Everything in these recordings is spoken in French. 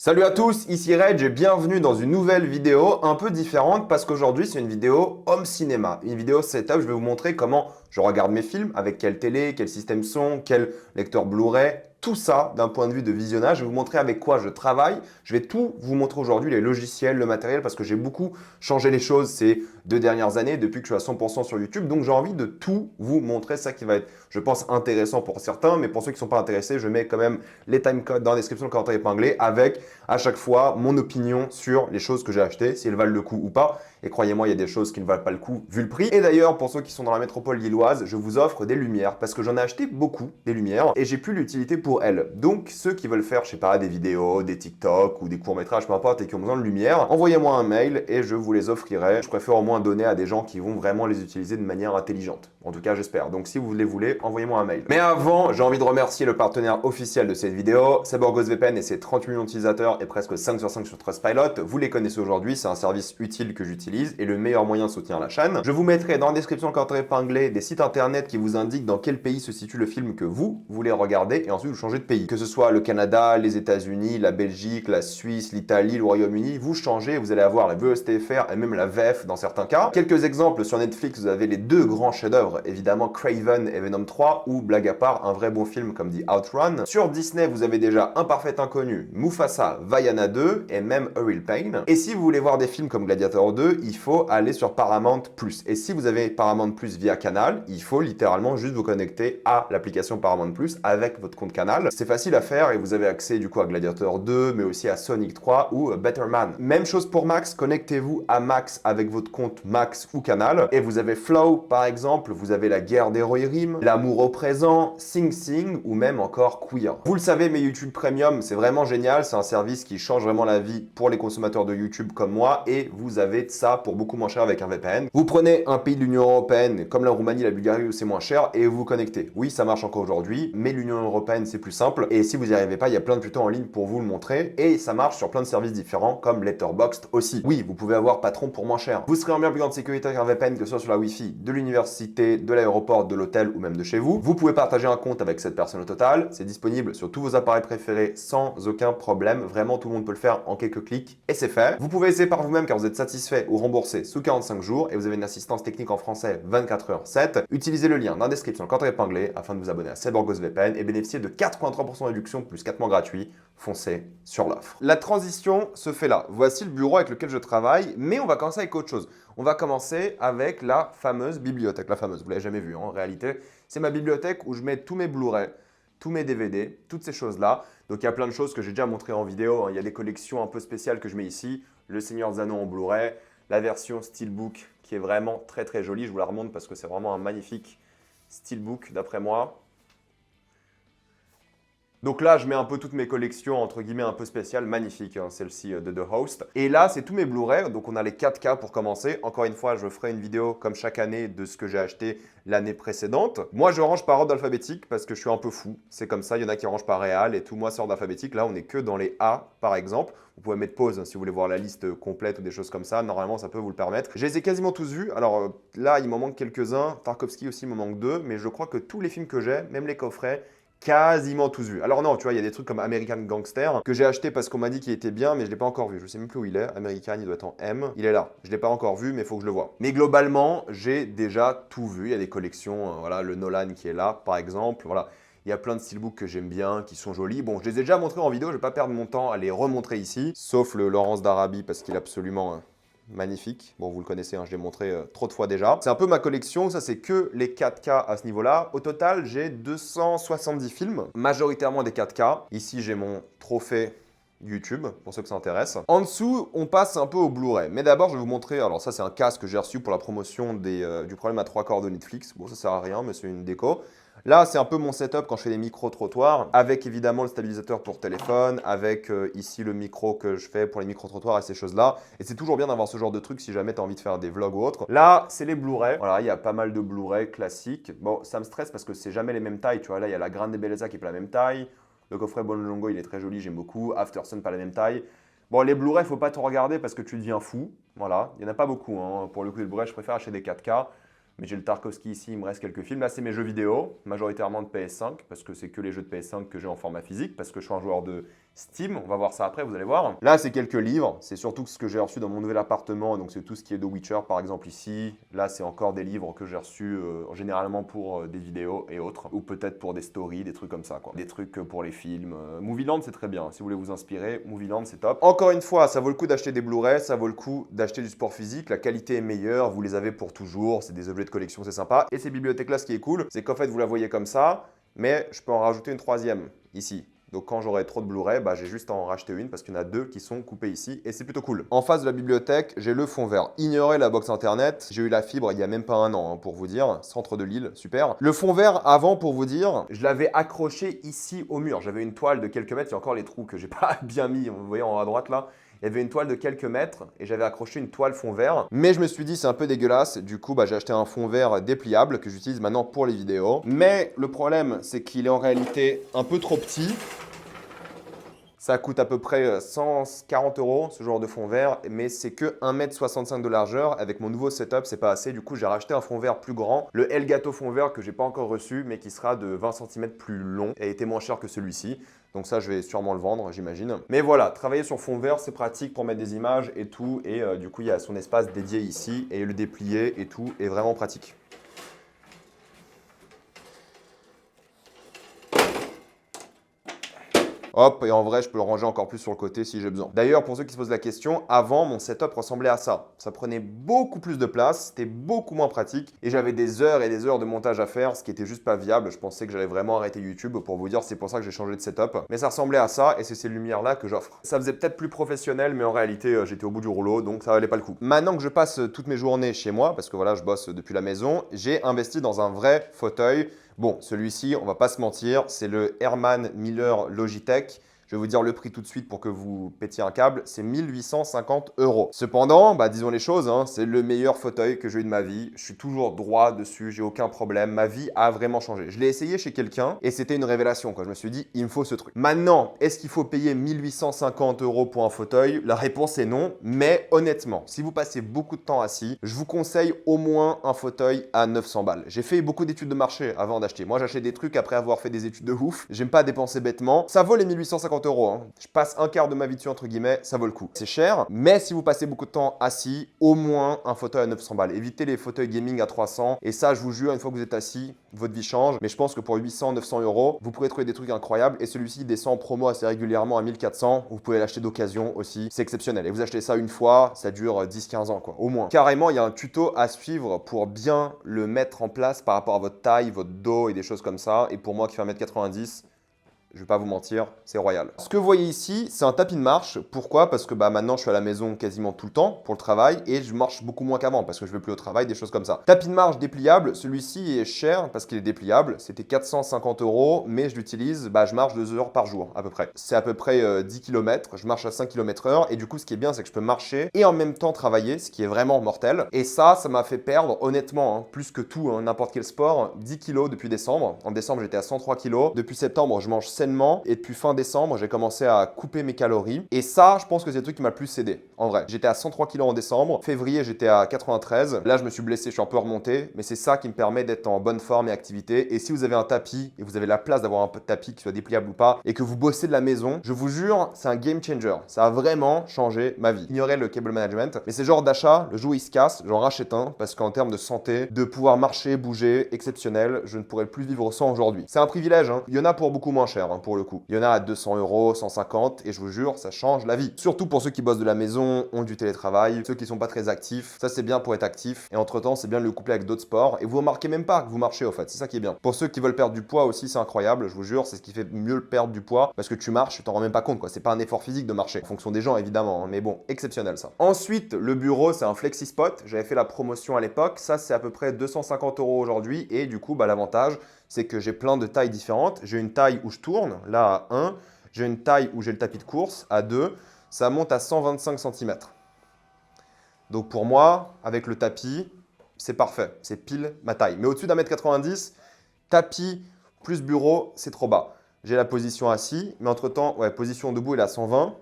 Salut à tous, ici Reg et bienvenue dans une nouvelle vidéo un peu différente parce qu'aujourd'hui c'est une vidéo home cinéma, une vidéo setup. Je vais vous montrer comment je regarde mes films, avec quelle télé, quel système son, quel lecteur Blu-ray, tout ça d'un point de vue de visionnage. Je vais vous montrer avec quoi je travaille. Je vais tout vous montrer aujourd'hui, les logiciels, le matériel, parce que j'ai beaucoup changé les choses ces 2 dernières années depuis que je suis à 100% sur YouTube. Donc j'ai envie de tout vous montrer, ça qui va être, je pense, intéressant pour certains, mais pour ceux qui ne sont pas intéressés, je mets quand même les timecodes dans la description, le commentaire épinglé, avec à chaque fois mon opinion sur les choses que j'ai achetées, si elles valent le coup ou pas. Et croyez-moi, il y a des choses qui ne valent pas le coup vu le prix. Et d'ailleurs, pour ceux qui sont dans la métropole lilloise, je vous offre des lumières parce que j'en ai acheté beaucoup, des lumières, et j'ai plus l'utilité pour elles. Donc, ceux qui veulent faire, je sais pas, des vidéos, des TikTok ou des courts-métrages, peu importe, et qui ont besoin de lumière, envoyez-moi un mail et je vous les offrirai. Je préfère au moins donner à des gens qui vont vraiment les utiliser de manière intelligente. En tout cas, j'espère. Donc, si vous les voulez, envoyez-moi un mail. Mais avant, j'ai envie de remercier le partenaire officiel de cette vidéo, c'est VPN et ses 30 millions d'utilisateurs et presque 5 sur 5 sur Trustpilot. Vous les connaissez aujourd'hui, c'est un service utile que j'utilise et le meilleur moyen de soutenir la chaîne. Je vous mettrai dans la description, le commentaire épinglé, des sites internet qui vous indiquent dans quel pays se situe le film que vous voulez regarder et ensuite vous changez de pays. Que ce soit le Canada, les États-Unis, la Belgique, la Suisse, l'Italie, le Royaume-Uni, vous changez, vous allez avoir la VSTFR et même la VF dans certains cas. Quelques exemples sur Netflix, vous avez les deux grands chefs-d'œuvre, évidemment Craven et Venom 3 ou blague à part, un vrai bon film comme dit Outrun. Sur Disney, vous avez déjà Un Parfait Inconnu, Mufasa, Vaiana 2 et même A Real Pain. Et si vous voulez voir des films comme Gladiator 2, il faut aller sur Paramount+. Et si vous avez Paramount+ via Canal, il faut littéralement juste vous connecter à l'application Paramount+ avec votre compte Canal. C'est facile à faire et vous avez accès du coup à Gladiator 2, mais aussi à Sonic 3 ou Better Man. Même chose pour Max, connectez-vous à Max avec votre compte Max ou Canal. Et vous avez Flow par exemple, vous avez La Guerre des Rohirrim, L'amour au présent, Sing Sing ou même encore Queer. Vous le savez, mais YouTube Premium, c'est vraiment génial, c'est un service qui change vraiment la vie pour les consommateurs de YouTube comme moi et vous avez ça pour beaucoup moins cher avec un VPN. Vous prenez un pays de l'Union Européenne comme la Roumanie, la Bulgarie où c'est moins cher et vous vous connectez. Oui, ça marche encore aujourd'hui, mais l'Union Européenne c'est plus simple et si vous n'y arrivez pas, il y a plein de tutos en ligne pour vous le montrer et ça marche sur plein de services différents comme Letterboxd aussi. Oui, vous pouvez avoir Patron pour moins cher. Vous serez en bien plus grande sécurité avec un VPN que ce soit sur la Wi-Fi de l'université, de l'aéroport, de l'hôtel ou même de chez vous. Vous pouvez partager un compte avec cette personne au total. C'est disponible sur tous vos appareils préférés sans aucun problème. Vraiment, tout le monde peut le faire en quelques clics et c'est fait. Vous pouvez essayer par vous-même car vous êtes satisfait ou remboursé sous 45 jours et vous avez une assistance technique en français 24h/7. Utilisez le lien dans la description, le commentaire épinglé afin de vous abonner à Cyborgos VPN et bénéficier de 83% de réduction plus 4 mois gratuits. Foncez sur l'offre. La transition se fait là. Voici le bureau avec lequel je travaille, mais on va commencer avec autre chose. On va commencer avec la fameuse bibliothèque. La fameuse, vous l'avez jamais vue en réalité. C'est ma bibliothèque où je mets tous mes Blu-ray, tous mes DVD, toutes ces choses-là. Donc il y a plein de choses que j'ai déjà montrées en vidéo. Il y a des collections un peu spéciales que je mets ici. Le Seigneur des Anneaux en Blu-ray, la version Steelbook qui est vraiment très très jolie. Je vous la remonte parce que c'est vraiment un magnifique Steelbook d'après moi. Donc là, je mets un peu toutes mes collections, entre guillemets, un peu spéciales, magnifiques, hein, celle-ci de The Host. Et là, c'est tous mes Blu-ray, donc on a les 4K pour commencer. Encore une fois, je ferai une vidéo, comme chaque année, de ce que j'ai acheté l'année précédente. Moi, je range par ordre alphabétique, parce que je suis un peu fou. C'est comme ça, il y en a qui rangent par réal, et tout, moi, c'est ordre alphabétique. Là, on n'est que dans les A, par exemple. Vous pouvez mettre pause hein, si vous voulez voir la liste complète ou des choses comme ça. Normalement, ça peut vous le permettre. Je les ai quasiment tous vus. Alors là, il m'en manque quelques-uns. Tarkovsky aussi, il m'en manque 2. Mais je crois que tous les films que j'ai, même les coffrets, quasiment tous vus. Alors non, tu vois, il y a des trucs comme American Gangster que j'ai acheté parce qu'on m'a dit qu'il était bien, mais je l'ai pas encore vu. Je sais même plus où il est. American, il doit être en M. Il est là. Je l'ai pas encore vu, mais il faut que je le voie. Mais globalement, j'ai déjà tout vu. Il y a des collections, voilà, le Nolan qui est là, par exemple. Voilà. Il y a plein de steelbooks que j'aime bien, qui sont jolis. Bon, je les ai déjà montrés en vidéo, je vais pas perdre mon temps à les remontrer ici, sauf le Laurence d'Arabie parce qu'il est absolument magnifique. Bon, vous le connaissez, hein, je l'ai montré trop de fois déjà. C'est un peu ma collection, ça c'est que les 4K à ce niveau-là. Au total, j'ai 270 films, majoritairement des 4K. Ici, j'ai mon trophée YouTube, pour ceux que ça intéresse. En dessous, on passe un peu au Blu-ray. Mais d'abord, je vais vous montrer, alors ça c'est un casque que j'ai reçu pour la promotion du problème à 3 cordes de Netflix. Bon, ça sert à rien, mais c'est une déco. Là, c'est un peu mon setup quand je fais des micro-trottoirs, avec évidemment le stabilisateur pour téléphone, avec ici le micro que je fais pour les micro-trottoirs et ces choses-là. Et c'est toujours bien d'avoir ce genre de truc si jamais tu as envie de faire des vlogs ou autre. Là, c'est les Blu-ray. Voilà, il y a pas mal de Blu-ray classiques. Bon, ça me stresse parce que c'est jamais les mêmes tailles. Tu vois, là, il y a la Grande Bellezza qui est pas la même taille. Le coffret Bonlongo, il est très joli, j'aime beaucoup. Aftersun, pas la même taille. Bon, les Blu-ray, faut pas tout regarder parce que tu deviens fou. Voilà, il n'y en a pas beaucoup. Hein. Pour le coup, les Blu-ray, je préfère acheter des 4K. Mais j'ai le Tarkovsky ici, il me reste quelques films. Là, c'est mes jeux vidéo, majoritairement de PS5, parce que c'est que les jeux de PS5 que j'ai en format physique, parce que je suis un joueur de Steam, on va voir ça après, vous allez voir. Là, c'est quelques livres, c'est surtout ce que j'ai reçu dans mon nouvel appartement, donc c'est tout ce qui est The Witcher par exemple ici. Là, c'est encore des livres que j'ai reçus généralement pour des vidéos et autres, ou peut-être pour des stories, des trucs comme ça, quoi. Des trucs pour les films. Movieland, c'est très bien, si vous voulez vous inspirer, Movieland, c'est top. Encore une fois, ça vaut le coup d'acheter des Blu-ray, ça vaut le coup d'acheter du sport physique, la qualité est meilleure, vous les avez pour toujours, c'est des objets de collection, c'est sympa. Et ces bibliothèques-là, ce qui est cool, c'est qu'en fait, vous la voyez comme ça, mais je peux en rajouter une troisième, ici. Donc quand j'aurai trop de Blu-ray, j'ai juste à en racheter une parce qu'il y en a deux qui sont coupés ici et c'est plutôt cool. En face de la bibliothèque, j'ai le fond vert. Ignorez la box internet, j'ai eu la fibre il y a même pas un an pour vous dire, centre de Lille, super. Le fond vert avant pour vous dire, je l'avais accroché ici au mur. J'avais une toile de quelques mètres, il y a encore les trous que j'ai pas bien mis, vous voyez en haut à droite là. Il y avait une toile de quelques mètres et j'avais accroché une toile fond vert. Mais je me suis dit c'est un peu dégueulasse. Du coup, j'ai acheté un fond vert dépliable que j'utilise maintenant pour les vidéos. Mais le problème, c'est qu'il est en réalité un peu trop petit. Ça coûte à peu près 140 € ce genre de fond vert, mais c'est que 1,65 m de largeur. Avec mon nouveau setup, c'est pas assez. Du coup, j'ai racheté un fond vert plus grand, le Elgato fond vert que j'ai pas encore reçu, mais qui sera de 20 cm plus long et a été moins cher que celui-ci. Donc ça, je vais sûrement le vendre, j'imagine. Mais voilà, travailler sur fond vert, c'est pratique pour mettre des images et tout. Et du coup, il y a son espace dédié ici et le déplier et tout est vraiment pratique. Hop, et en vrai, je peux le ranger encore plus sur le côté si j'ai besoin. D'ailleurs, pour ceux qui se posent la question, avant, mon setup ressemblait à ça. Ça prenait beaucoup plus de place, c'était beaucoup moins pratique et j'avais des heures et des heures de montage à faire, ce qui était juste pas viable. Je pensais que j'allais vraiment arrêter YouTube pour vous dire, c'est pour ça que j'ai changé de setup. Mais ça ressemblait à ça et c'est ces lumières-là que j'offre. Ça faisait peut-être plus professionnel, mais en réalité, j'étais au bout du rouleau, donc ça valait pas le coup. Maintenant que je passe toutes mes journées chez moi, parce que voilà, je bosse depuis la maison, j'ai investi dans un vrai fauteuil. Bon, celui-ci, on va pas se mentir, c'est le Herman Miller Logitech. Je vais vous dire le prix tout de suite pour que vous pétiez un câble, c'est 1850 €. Cependant, disons les choses, c'est le meilleur fauteuil que j'ai eu de ma vie. Je suis toujours droit dessus, j'ai aucun problème. Ma vie a vraiment changé. Je l'ai essayé chez quelqu'un et c'était une révélation. Je me suis dit, il me faut ce truc. Maintenant, est-ce qu'il faut payer 1850 € pour un fauteuil? La réponse est non, mais honnêtement, si vous passez beaucoup de temps assis, je vous conseille au moins un fauteuil à 900 balles. J'ai fait beaucoup d'études de marché avant d'acheter. Moi, j'achète des trucs après avoir fait des études de ouf. J'aime pas dépenser bêtement. Ça vaut les 1850 €. Je passe un quart de ma vie dessus, entre guillemets, ça vaut le coup. C'est cher, mais si vous passez beaucoup de temps assis, au moins un fauteuil à 900 balles. Évitez les fauteuils gaming à 300. Et ça, je vous jure, une fois que vous êtes assis, votre vie change. Mais je pense que pour 800, 900 €, vous pourrez trouver des trucs incroyables. Et celui-ci descend en promo assez régulièrement à 1400. Vous pouvez l'acheter d'occasion aussi. C'est exceptionnel. Et vous achetez ça une fois, ça dure 10-15 ans, quoi, au moins. Carrément, il y a un tuto à suivre pour bien le mettre en place par rapport à votre taille, votre dos et des choses comme ça. Et pour moi qui fais 1,90 m, je vais pas vous mentir, c'est royal. Ce que vous voyez ici, c'est un tapis de marche. Pourquoi? Parce que maintenant, je suis à la maison quasiment tout le temps pour le travail et je marche beaucoup moins qu'avant parce que je vais plus au travail, des choses comme ça. Tapis de marche dépliable, celui-ci est cher parce qu'il est dépliable. C'était 450 €, mais je l'utilise, je marche 2 heures par jour à peu près. C'est à peu près 10 km, je marche à 5 km/h et du coup, ce qui est bien, c'est que je peux marcher et en même temps travailler, ce qui est vraiment mortel. Et ça m'a fait perdre, honnêtement, plus que tout, n'importe quel sport, 10 kilos depuis décembre. En décembre, j'étais à 103 kilos. Depuis septembre, je mange sainement et depuis fin décembre, j'ai commencé à couper mes calories. Et ça, je pense que c'est le truc qui m'a le plus aidé. En vrai, j'étais à 103 kilos en décembre. Février, j'étais à 93. Là, je me suis blessé, je suis un peu remonté. Mais c'est ça qui me permet d'être en bonne forme et activité. Et si vous avez un tapis et vous avez la place d'avoir un tapis qui soit dépliable ou pas et que vous bossez de la maison, je vous jure, c'est un game changer. Ça a vraiment changé ma vie. Ignorez le cable management. Mais c'est genre d'achat, le jour où il se casse, j'en rachète un parce qu'en termes de santé, de pouvoir marcher, bouger, exceptionnel, je ne pourrais plus vivre sans aujourd'hui. C'est un privilège. Il y en a pour beaucoup moins cher pour le coup. Il y en a à 200 €, 150 et je vous jure, ça change la vie. Surtout pour ceux qui bossent de la maison, ont du télétravail, ceux qui sont pas très actifs. Ça, c'est bien pour être actif. Et entre-temps, c'est bien de le coupler avec d'autres sports. Et vous remarquez même pas que vous marchez au fait. C'est ça qui est bien. Pour ceux qui veulent perdre du poids aussi, c'est incroyable. Je vous jure, c'est ce qui fait mieux le perdre du poids parce que tu marches, tu t'en rends même pas compte, quoi. C'est pas un effort physique de marcher. En fonction des gens, évidemment. Mais bon, exceptionnel ça. Ensuite, le bureau, c'est un flexi spot. J'avais fait la promotion à l'époque. Ça, c'est à peu près 250 € aujourd'hui. Et du coup, l'avantage, c'est que j'ai plein de tailles différentes. J'ai une taille où je tourne, là à 1. J'ai une taille où j'ai le tapis de course à 2. Ça monte à 125 cm. Donc pour moi, avec le tapis, c'est parfait. C'est pile ma taille. Mais au-dessus d'1,90 m, tapis plus bureau, c'est trop bas. J'ai la position assis, mais entre-temps, position debout, elle est à 120.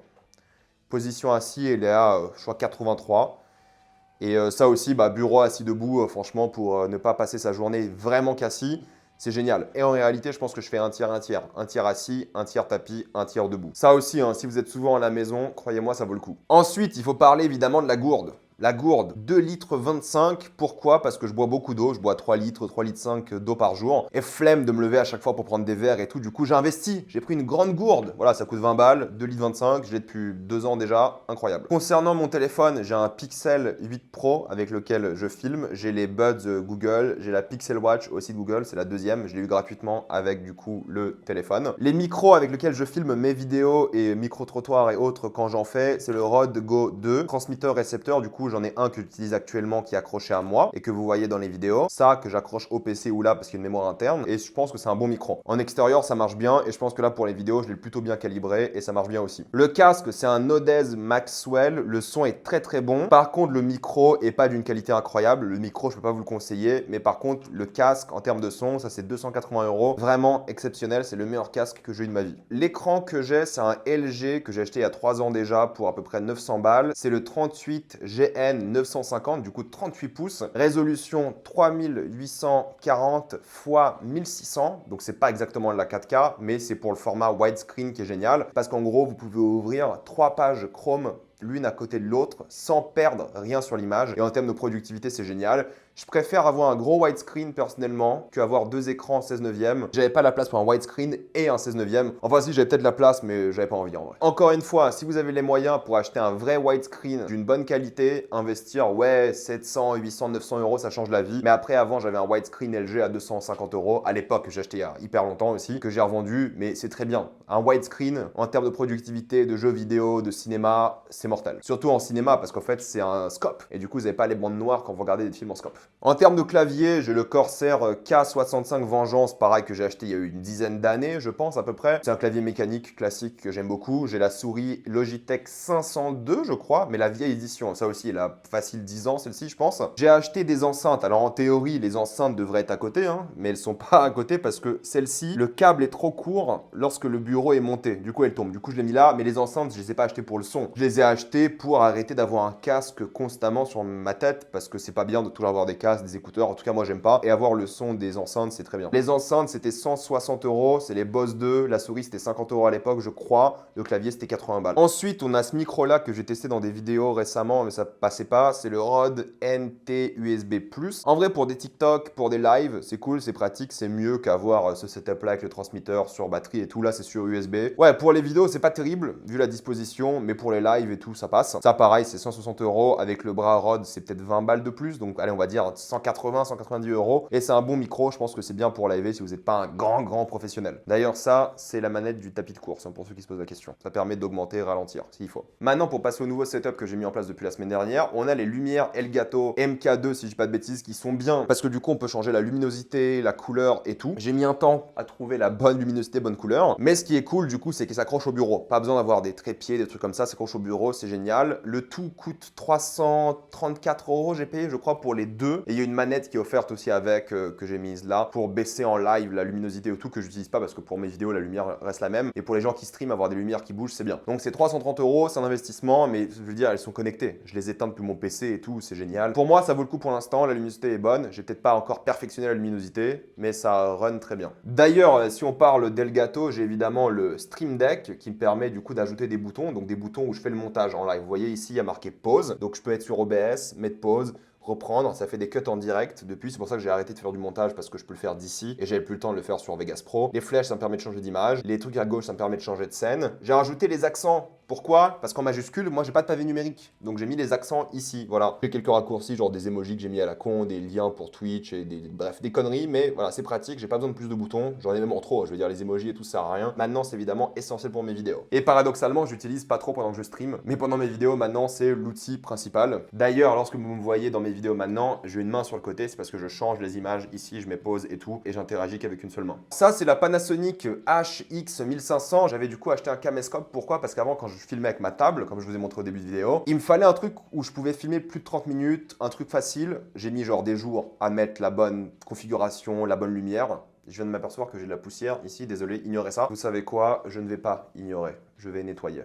Position assis, elle est à, je crois, 83. Et ça aussi, bureau assis debout, franchement, pour ne pas passer sa journée vraiment qu'assis, C'est génial. Et en réalité, je pense que je fais un tiers, un tiers. Un tiers assis, un tiers tapis, un tiers debout. Ça aussi, hein, si vous êtes souvent à la maison, croyez-moi, ça vaut le coup. Ensuite, il faut parler évidemment de la gourde. La gourde, 2 litres 25. Pourquoi? Parce que je bois beaucoup d'eau. Je bois 3 litres, 3 litres 5 d'eau par jour. Et flemme de me lever à chaque fois pour prendre des verres et tout. Du coup, j'ai investi. J'ai pris une grande gourde. Voilà, ça coûte 20 balles, 2 litres 25. Je l'ai depuis 2 ans déjà. Incroyable. Concernant mon téléphone, j'ai un Pixel 8 Pro avec lequel je filme. J'ai les Buds Google. J'ai la Pixel Watch aussi de Google. C'est la deuxième. Je l'ai eu gratuitement avec du coup le téléphone. Les micros avec lesquels je filme mes vidéos et micro-trottoirs et autres quand j'en fais, c'est le Rode Go 2. Transmetteur-récepteur, du coup, j'en ai un que j'utilise actuellement qui est accroché à moi et que vous voyez dans les vidéos. Ça, que j'accroche au PC ou là parce qu'il y a une mémoire interne. Et je pense que c'est un bon micro. En extérieur, ça marche bien et je pense que là, pour les vidéos, je l'ai plutôt bien calibré et ça marche bien aussi. Le casque, c'est un Odez Maxwell. Le son est très très bon. Par contre, le micro est pas d'une qualité incroyable. Le micro, je peux pas vous le conseiller. Mais par contre, le casque, en termes de son, ça c'est 280 €. Vraiment exceptionnel. C'est le meilleur casque que j'ai eu de ma vie. L'écran que j'ai, c'est un LG que j'ai acheté il y a 3 ans déjà pour à peu près 900 balles. C'est le 38 GN 950, du coup 38 pouces, résolution 3840 x 1600, donc c'est pas exactement la 4K, mais c'est pour le format widescreen qui est génial, parce qu'en gros, vous pouvez ouvrir 3 pages Chrome l'une à côté de l'autre sans perdre rien sur l'image. Et en termes de productivité, c'est génial. Je préfère avoir un gros widescreen personnellement qu'avoir 2 écrans 16 neuvième. J'avais pas la place pour un widescreen et un 16 neuvième. Enfin si, j'avais peut-être la place, mais j'avais pas envie en vrai. Encore une fois, si vous avez les moyens pour acheter un vrai widescreen d'une bonne qualité, investir, ouais, 700, 800, 900 €, ça change la vie. Mais après, avant, j'avais un widescreen LG à 250 €. À l'époque, j'ai acheté il y a hyper longtemps aussi, que j'ai revendu, mais c'est très bien. Un widescreen, en termes de productivité, de jeux vidéo, de cinéma, c'est mortel. Surtout en cinéma, parce qu'en fait, c'est un scope. Et du coup, vous n'avez pas les bandes noires quand vous regardez des films en scope. En termes de clavier, j'ai le Corsair K65 Vengeance, pareil, que j'ai acheté il y a eu une dizaine d'années, je pense, à peu près. C'est un clavier mécanique classique que j'aime beaucoup. J'ai la souris Logitech 502, je crois, mais la vieille édition. Ça aussi, elle a facile 10 ans, celle-ci, je pense. J'ai acheté des enceintes. Alors, en théorie, les enceintes devraient être à côté, hein, mais elles sont pas à côté parce que celle-ci, le câble est trop court lorsque le bureau est monté. Du coup, elle tombe. Du coup, je l'ai mis là, mais les enceintes, je les ai pas achetées pour le son. Je les ai achetées pour arrêter d'avoir un casque constamment sur ma tête parce que c'est pas bien de toujours avoir des casques, des écouteurs. En tout cas, moi, j'aime pas. Et avoir le son des enceintes, c'est très bien. Les enceintes, c'était 160 €. C'est les Boss 2. La souris, c'était 50 € à l'époque, je crois. Le clavier, c'était 80 balles. Ensuite, on a ce micro-là que j'ai testé dans des vidéos récemment, mais ça passait pas. C'est le Rode NT USB+. En vrai, pour des TikTok, pour des lives, c'est cool, c'est pratique, c'est mieux qu'avoir ce setup-là avec le transmetteur sur batterie et tout. Là, c'est sur USB. Ouais, pour les vidéos, c'est pas terrible, vu la disposition, mais pour les lives et tout, ça passe. Ça, pareil, c'est 160 €. Avec le bras Rode, c'est peut-être 20 balles de plus. Donc, allez, on va dire 180, 190 €. Et c'est un bon micro. Je pense que c'est bien pour live si vous n'êtes pas un grand professionnel. D'ailleurs, ça, c'est la manette du tapis de course, hein, pour ceux qui se posent la question. Ça permet d'augmenter et ralentir, s'il faut. Maintenant, pour passer au nouveau setup que j'ai mis en place depuis la semaine dernière, on a les lumières Elgato MK2, si je dis pas de bêtises, qui sont bien. Parce que du coup, on peut changer la luminosité, la couleur et tout. J'ai mis un temps à trouver la bonne luminosité, bonne couleur. Mais ce qui est cool, du coup, c'est qu'il s'accroche au bureau. Pas besoin d'avoir des trépieds, des trucs comme ça. Ça s'accroche au bureau, c'est génial. Le tout coûte 334 €, j'ai payé, je crois, pour les deux. Et il y a une manette qui est offerte aussi avec, que j'ai mise là, pour baisser en live la luminosité et tout, que j'utilise pas parce que pour mes vidéos, la lumière reste la même. Et pour les gens qui streament, avoir des lumières qui bougent, c'est bien. Donc c'est 330 €, c'est un investissement, mais je veux dire, elles sont connectées. Je les éteins depuis mon PC et tout, c'est génial. Pour moi, ça vaut le coup pour l'instant. La luminosité est bonne. J'ai peut-être pas encore perfectionné la luminosité, mais ça run très bien. D'ailleurs, si on parle d'Elgato, j'ai évidemment le Stream Deck qui me permet du coup d'ajouter des boutons, donc des boutons où je fais le montage en live. Vous voyez ici, il y a marqué pause, donc je peux être sur OBS, mettre pause, reprendre, ça fait des cuts en direct. Depuis, c'est pour ça que j'ai arrêté de faire du montage parce que je peux le faire d'ici et j'avais plus le temps de le faire sur Vegas Pro. Les flèches, ça me permet de changer d'image. Les trucs à gauche, ça me permet de changer de scène. J'ai rajouté les accents. Pourquoi? Parce qu'en majuscule, moi, j'ai pas de pavé numérique. Donc, j'ai mis les accents ici. Voilà. J'ai quelques raccourcis, genre des emojis que j'ai mis à la con, des liens pour Twitch et bref, des conneries. Mais voilà, c'est pratique. J'ai pas besoin de plus de boutons. J'en ai même en trop. Je veux dire, les emojis et tout, ça sert à rien. Maintenant, c'est évidemment essentiel pour mes vidéos. Et paradoxalement, j'utilise pas trop pendant que je stream. Mais pendant mes vidéos, maintenant, c'est l'outil principal. D'ailleurs, lorsque vous me voyez dans mes vidéos maintenant, j'ai une main sur le côté. C'est parce que je change les images ici, je mets pause et tout. Et j'interagis qu'avec une seule main. Ça, c'est la Panasonic HX1500. J'avais du coup acheté un caméscope. Pourquoi? Parce qu'avant, quand je filmais avec ma table, comme je vous ai montré au début de vidéo, il me fallait un truc où je pouvais filmer plus de 30 minutes, un truc facile. J'ai mis genre des jours à mettre la bonne configuration, la bonne lumière. Je viens de m'apercevoir que j'ai de la poussière ici, désolé, ignorez ça. Vous savez quoi? Je ne vais pas ignorer, je vais nettoyer.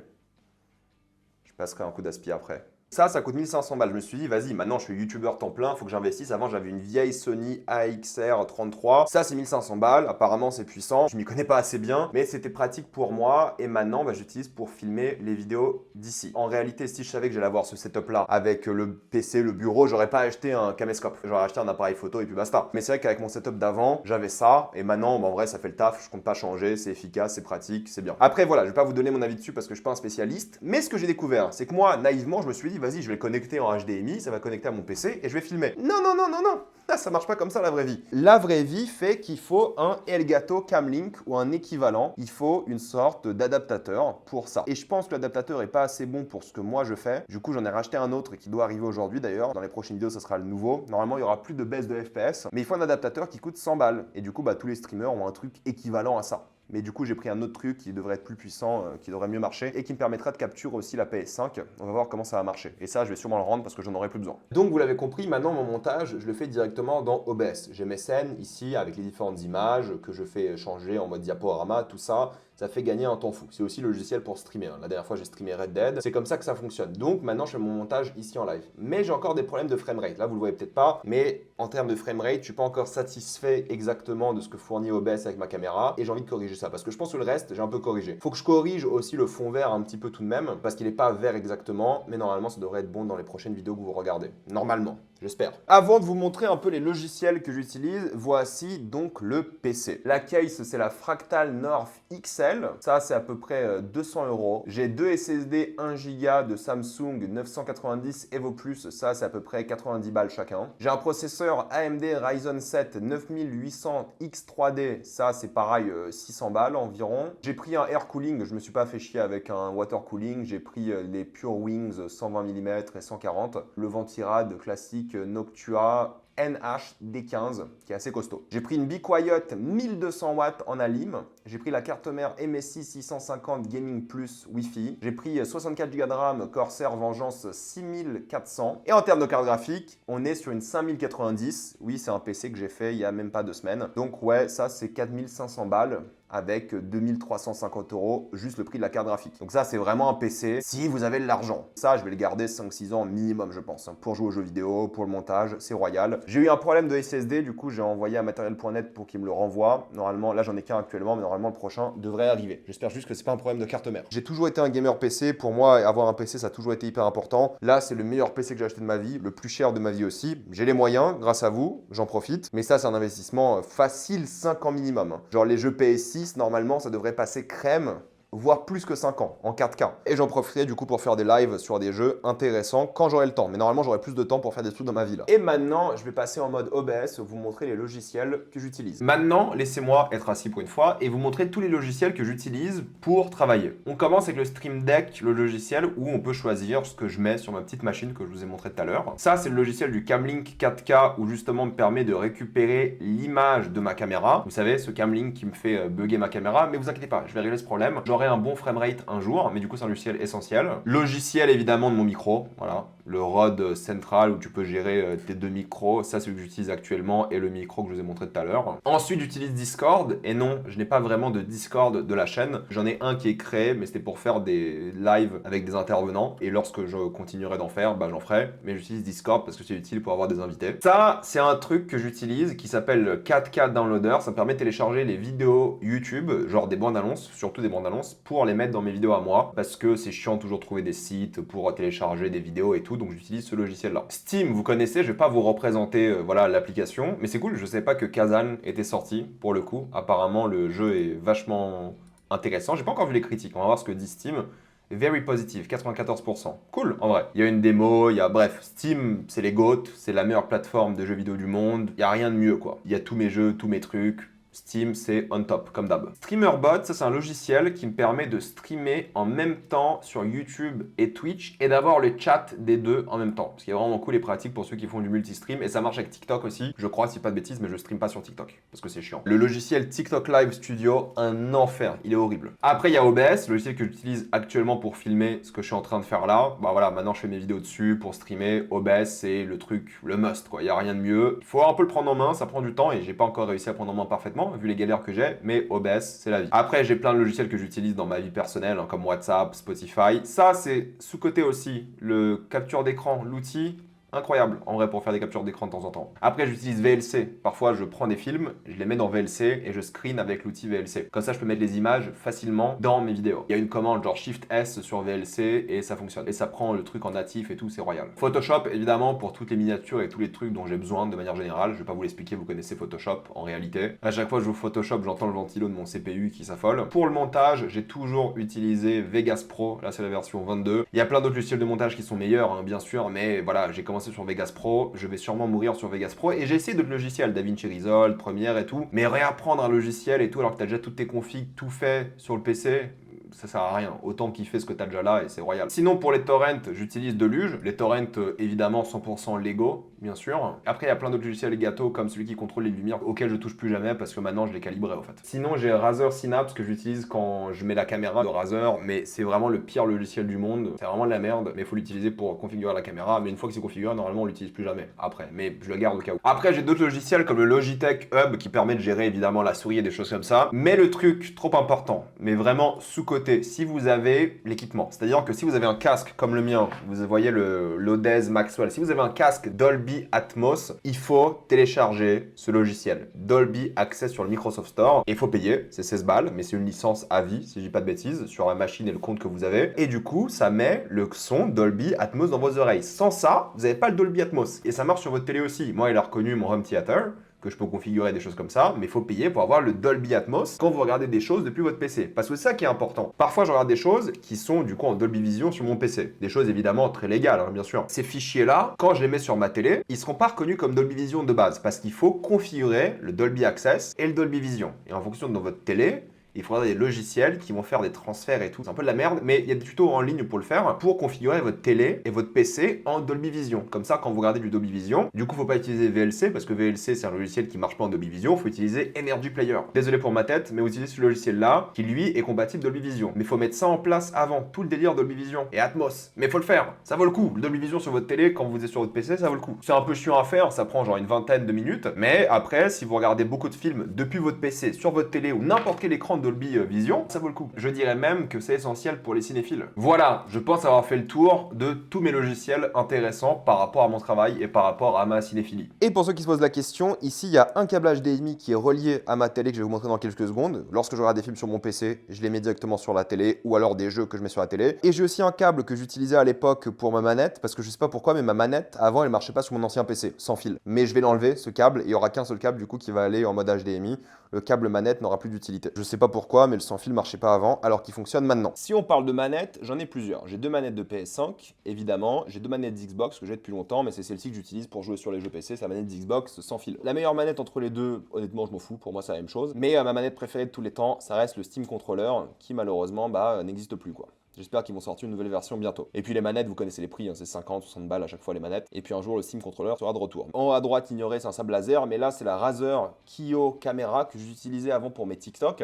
Je passerai un coup d'aspi après. Ça coûte 1500 balles. Je me suis dit, vas-y, maintenant je suis youtubeur temps plein, faut que j'investisse. Avant, j'avais une vieille Sony AXR 33. Ça, c'est 1500 balles. Apparemment, c'est puissant. Je m'y connais pas assez bien, mais c'était pratique pour moi. Et maintenant, j'utilise pour filmer les vidéos d'ici. En réalité, si je savais que j'allais avoir ce setup-là avec le PC, le bureau, j'aurais pas acheté un caméscope. J'aurais acheté un appareil photo et puis basta. Mais c'est vrai qu'avec mon setup d'avant, j'avais ça. Et maintenant, en vrai, ça fait le taf. Je compte pas changer. C'est efficace, c'est pratique, c'est bien. Après, voilà, je vais pas vous donner mon avis dessus parce que je suis pas un spécialiste. Mais ce que j'ai découvert, c'est que moi, naïvement, je me suis dit, vas-y, je vais le connecter en HDMI, ça va connecter à mon PC et je vais filmer. Non, non, non, non, non. Ah, ça marche pas comme ça la vraie vie. La vraie vie fait qu'il faut un Elgato Camlink ou un équivalent. Il faut une sorte d'adaptateur pour ça. Et je pense que l'adaptateur est pas assez bon pour ce que moi je fais. Du coup, j'en ai racheté un autre qui doit arriver aujourd'hui d'ailleurs. Dans les prochaines vidéos, ça sera le nouveau. Normalement, il y aura plus de baisse de FPS, mais il faut un adaptateur qui coûte 100 balles. Et du coup, tous les streamers ont un truc équivalent à ça. Mais du coup, j'ai pris un autre truc qui devrait être plus puissant, qui devrait mieux marcher et qui me permettra de capturer aussi la PS5. On va voir comment ça va marcher. Et ça, je vais sûrement le rendre parce que j'en aurai plus besoin. Donc, vous l'avez compris, maintenant, mon montage, je le fais directement dans OBS. J'ai mes scènes ici avec les différentes images que je fais changer en mode diaporama, tout ça. Ça fait gagner un temps fou. C'est aussi le logiciel pour streamer. La dernière fois, j'ai streamé Red Dead. C'est comme ça que ça fonctionne. Donc maintenant, je fais mon montage ici en live. Mais j'ai encore des problèmes de framerate. Là, vous le voyez peut-être pas. Mais en termes de framerate, je suis pas encore satisfait exactement de ce que fournit OBS avec ma caméra. Et j'ai envie de corriger ça. Parce que je pense que le reste, j'ai un peu corrigé. Faut que je corrige aussi le fond vert un petit peu tout de même. Parce qu'il n'est pas vert exactement. Mais normalement, ça devrait être bon dans les prochaines vidéos que vous regardez. Normalement. J'espère. Avant de vous montrer un peu les logiciels que j'utilise, voici donc le PC. La case, c'est la Fractal North XL. Ça, c'est à peu près 200 €. J'ai deux SSD 1 Go de Samsung 990 Evo Plus. Ça, c'est à peu près 90 balles chacun. J'ai un processeur AMD Ryzen 7 9800 X3D. Ça, c'est pareil, 600 balles environ. J'ai pris un air cooling. Je me suis pas fait chier avec un water cooling. J'ai pris les Pure Wings 120 mm et 140. Le Ventirad classique Noctua NH-D15 qui est assez costaud. J'ai pris une Be Quiet 1200 watts en alim. J'ai pris la carte mère MSI 650 Gaming Plus Wi-Fi. J'ai pris 64 Go de RAM Corsair Vengeance 6400. Et en termes de carte graphique, on est sur une 5090. Oui, c'est un PC que j'ai fait il y a même pas 2 semaines. Donc ouais, ça c'est 4500 balles avec 2350 €, juste le prix de la carte graphique. Donc ça, c'est vraiment un PC si vous avez de l'argent. Ça, je vais le garder 5-6 ans minimum, je pense, pour jouer aux jeux vidéo, pour le montage, c'est royal. J'ai eu un problème de SSD, du coup, j'ai envoyé à matériel.net pour qu'il me le renvoie. Normalement, là, j'en ai qu'un actuellement, mais normalement, le prochain devrait arriver. J'espère juste que c'est pas un problème de carte mère. J'ai toujours été un gamer PC. Pour moi, avoir un PC, ça a toujours été hyper important. Là, c'est le meilleur PC que j'ai acheté de ma vie, le plus cher de ma vie aussi. J'ai les moyens, grâce à vous, j'en profite. Mais ça, c'est un investissement facile, 5 ans minimum. Genre les jeux PS6, normalement, ça devrait passer crème, voire plus que 5 ans en 4K. Et j'en profiterai du coup pour faire des lives sur des jeux intéressants quand j'aurai le temps. Mais normalement, j'aurai plus de temps pour faire des trucs dans ma vie là. Et maintenant, je vais passer en mode OBS, vous montrer les logiciels que j'utilise. Maintenant, laissez-moi être assis pour une fois et vous montrer tous les logiciels que j'utilise pour travailler. On commence avec le Stream Deck, le logiciel où on peut choisir ce que je mets sur ma petite machine que je vous ai montré tout à l'heure. Ça, c'est le logiciel du Camlink 4K où justement me permet de récupérer l'image de ma caméra. Vous savez, ce Camlink qui me fait bugger ma caméra, mais vous inquiétez pas, je vais régler ce problème. J'aurai un bon framerate un jour, mais du coup c'est un logiciel essentiel. Logiciel évidemment de mon micro, voilà, le Rode central où tu peux gérer tes 2 micros, ça c'est ce que j'utilise actuellement et le micro que je vous ai montré tout à l'heure. Ensuite j'utilise Discord, et non, je n'ai pas vraiment de Discord de la chaîne, j'en ai un qui est créé, mais c'était pour faire des lives avec des intervenants, et lorsque je continuerai d'en faire, j'en ferai, mais j'utilise Discord parce que c'est utile pour avoir des invités. Ça, c'est un truc que j'utilise qui s'appelle 4K Downloader, ça me permet de télécharger les vidéos YouTube, genre des bandes annonces, surtout des bandes annonces, pour les mettre dans mes vidéos à moi, parce que c'est chiant toujours de trouver des sites pour télécharger des vidéos et tout, donc j'utilise ce logiciel-là. Steam, vous connaissez, je vais pas vous représenter voilà l'application, mais c'est cool, je sais pas que Kazan était sorti, pour le coup. Apparemment, le jeu est vachement intéressant. J'ai pas encore vu les critiques, on va voir ce que dit Steam. Very positive, 94%. Cool, en vrai. Il y a une démo, bref, Steam, c'est les GOAT, c'est la meilleure plateforme de jeux vidéo du monde. Il y a rien de mieux, quoi. Il y a tous mes jeux, tous mes trucs. Steam, c'est on top, comme d'hab. StreamerBot, ça c'est un logiciel qui me permet de streamer en même temps sur YouTube et Twitch et d'avoir le chat des deux en même temps. Ce qui est vraiment cool et pratique pour ceux qui font du multi-stream, et ça marche avec TikTok aussi. Je crois, si pas de bêtises, mais je stream pas sur TikTok parce que c'est chiant. Le logiciel TikTok Live Studio, un enfer, il est horrible. Après, il y a OBS, le logiciel que j'utilise actuellement pour filmer ce que je suis en train de faire là. Voilà, maintenant je fais mes vidéos dessus pour streamer. OBS, c'est le truc, le must, quoi. Il y a rien de mieux. Il faut un peu le prendre en main, ça prend du temps et j'ai pas encore réussi à prendre en main parfaitement. actuellement, vu les galères que j'ai, mais OBS, c'est la vie. Après, j'ai plein de logiciels que j'utilise dans ma vie personnelle, hein, comme WhatsApp, Spotify. Ça, c'est sous-côté aussi. Le capture d'écran, l'outil, incroyable, en vrai, pour faire des captures d'écran de temps en temps. Après, j'utilise VLC. Parfois, je prends des films, je les mets dans VLC et je screen avec l'outil VLC. Comme ça, je peux mettre les images facilement dans mes vidéos. Il y a une commande genre Shift S sur VLC et ça fonctionne. Et ça prend le truc en natif et tout, c'est royal. Photoshop, évidemment, pour toutes les miniatures et tous les trucs dont j'ai besoin de manière générale. Je vais pas vous l'expliquer, vous connaissez Photoshop en réalité. À chaque fois que je joue Photoshop, j'entends le ventilo de mon CPU qui s'affole. Pour le montage, j'ai toujours utilisé Vegas Pro. Là, c'est la version 22. Il y a plein d'autres logiciels de montage qui sont meilleurs, hein, bien sûr, mais voilà, j'ai commencé sur Vegas Pro, je vais sûrement mourir sur Vegas Pro et j'ai essayé d'autres logiciels, DaVinci Resolve, Premiere et tout, mais réapprendre un logiciel et tout alors que tu as déjà toutes tes configs, tout fait sur le PC, ça sert à rien. Autant kiffer ce que tu as déjà là et c'est royal. Sinon, pour les torrents, j'utilise Deluge. Les torrents, évidemment, 100% Lego, bien sûr. Après, il y a plein d'autres logiciels gâteaux comme celui qui contrôle les lumières auxquels je touche plus jamais parce que maintenant, je les calibrais, en fait. Sinon, j'ai Razer Synapse que j'utilise quand je mets la caméra de Razer, mais c'est vraiment le pire logiciel du monde. C'est vraiment de la merde, mais il faut l'utiliser pour configurer la caméra. Mais une fois que c'est configuré, normalement, on l'utilise plus jamais. Après, mais je le garde au cas où. Après, j'ai d'autres logiciels comme le Logitech Hub qui permet de gérer évidemment la souris et des choses comme ça. Mais le truc trop important, mais vraiment sous-côté, si vous avez l'équipement. C'est-à-dire que si vous avez un casque comme le mien, vous voyez l'Odez Maxwell, si vous avez un casque Dolby Atmos, il faut télécharger ce logiciel. Dolby Access sur le Microsoft Store. Et il faut payer, c'est 16 balles, mais c'est une licence à vie, si je dis pas de bêtises, sur la machine et le compte que vous avez. Et du coup, ça met le son Dolby Atmos dans vos oreilles. Sans ça, vous n'avez pas le Dolby Atmos. Et ça marche sur votre télé aussi. Moi, il a reconnu mon home theater, que je peux configurer des choses comme ça, mais il faut payer pour avoir le Dolby Atmos quand vous regardez des choses depuis votre PC. Parce que c'est ça qui est important. Parfois, je regarde des choses qui sont du coup en Dolby Vision sur mon PC. Des choses évidemment très légales, hein, bien sûr. Ces fichiers-là, quand je les mets sur ma télé, ils seront pas reconnus comme Dolby Vision de base, parce qu'il faut configurer le Dolby Access et le Dolby Vision. Et en fonction de votre télé, il faudra des logiciels qui vont faire des transferts et tout. C'est un peu de la merde, mais il y a des tutos en ligne pour le faire, pour configurer votre télé et votre PC en Dolby Vision. Comme ça, quand vous regardez du Dolby Vision, du coup, faut pas utiliser VLC, parce que VLC, c'est un logiciel qui marche pas en Dolby Vision, faut utiliser Energy Player. Désolé pour ma tête, mais vous utilisez ce logiciel-là, qui lui est compatible Dolby Vision. Mais faut mettre ça en place avant, tout le délire Dolby Vision et Atmos. Mais faut le faire, ça vaut le coup. Le Dolby Vision sur votre télé, quand vous êtes sur votre PC, ça vaut le coup. C'est un peu chiant à faire, ça prend genre une vingtaine de minutes, mais après, si vous regardez beaucoup de films depuis votre PC, sur votre télé ou n'importe quel écran de Dolby Vision, ça vaut le coup. Je dirais même que c'est essentiel pour les cinéphiles. Voilà, je pense avoir fait le tour de tous mes logiciels intéressants par rapport à mon travail et par rapport à ma cinéphilie. Et pour ceux qui se posent la question, ici il y a un câble HDMI qui est relié à ma télé que je vais vous montrer dans quelques secondes. Lorsque je regarde des films sur mon PC, je les mets directement sur la télé ou alors des jeux que je mets sur la télé. Et j'ai aussi un câble que j'utilisais à l'époque pour ma manette parce que je sais pas pourquoi, mais ma manette avant elle marchait pas sur mon ancien PC sans fil. Mais je vais l'enlever ce câble et il y aura qu'un seul câble du coup qui va aller en mode HDMI. Le câble manette n'aura plus d'utilité. Je sais pas pourquoi, mais le sans fil marchait pas avant, alors qu'il fonctionne maintenant. Si on parle de manettes, j'en ai plusieurs. J'ai deux manettes de PS5, évidemment. J'ai deux manettes d'Xbox que j'ai depuis longtemps, mais c'est celle-ci que j'utilise pour jouer sur les jeux PC, c'est la manette d'Xbox sans fil. La meilleure manette entre les deux, honnêtement, je m'en fous. Pour moi, c'est la même chose. Mais ma manette préférée de tous les temps, ça reste le Steam Controller, qui malheureusement, n'existe plus, quoi. J'espère qu'ils vont sortir une nouvelle version bientôt. Et puis les manettes, vous connaissez les prix, hein, c'est 50, 60 balles à chaque fois les manettes. Et puis un jour, le Steam Controller sera de retour. En haut à droite, ignoré, c'est un sable laser, mais là, c'est la Razer Kiyo Camera que j'utilisais avant pour mes TikTok,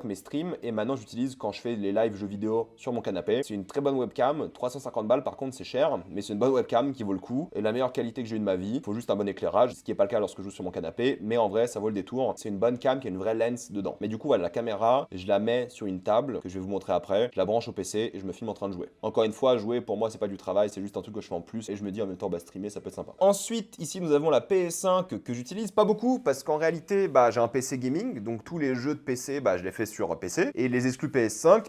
mes streams. Et maintenant, j'utilise quand je fais les lives jeux vidéo sur mon canapé. C'est une très bonne webcam, 350 balles par contre, c'est cher, mais c'est une bonne webcam qui vaut le coup. Et la meilleure qualité que j'ai eu de ma vie. Il faut juste un bon éclairage, ce qui n'est pas le cas lorsque je joue sur mon canapé. Mais en vrai, ça vaut le détour. C'est une bonne cam qui a une vraie lens dedans. Mais du coup, voilà, la caméra, je la mets sur une table que je vais vous montrer après. Je la branche au PC et je me filme en train de jouer. Encore une fois, jouer pour moi c'est pas du travail, c'est juste un truc que je fais en plus et je me dis en même temps streamer ça peut être sympa. Ensuite, ici nous avons la PS5 que j'utilise pas beaucoup parce qu'en réalité j'ai un PC gaming, donc tous les jeux de PC je les fais sur PC et les exclus PS5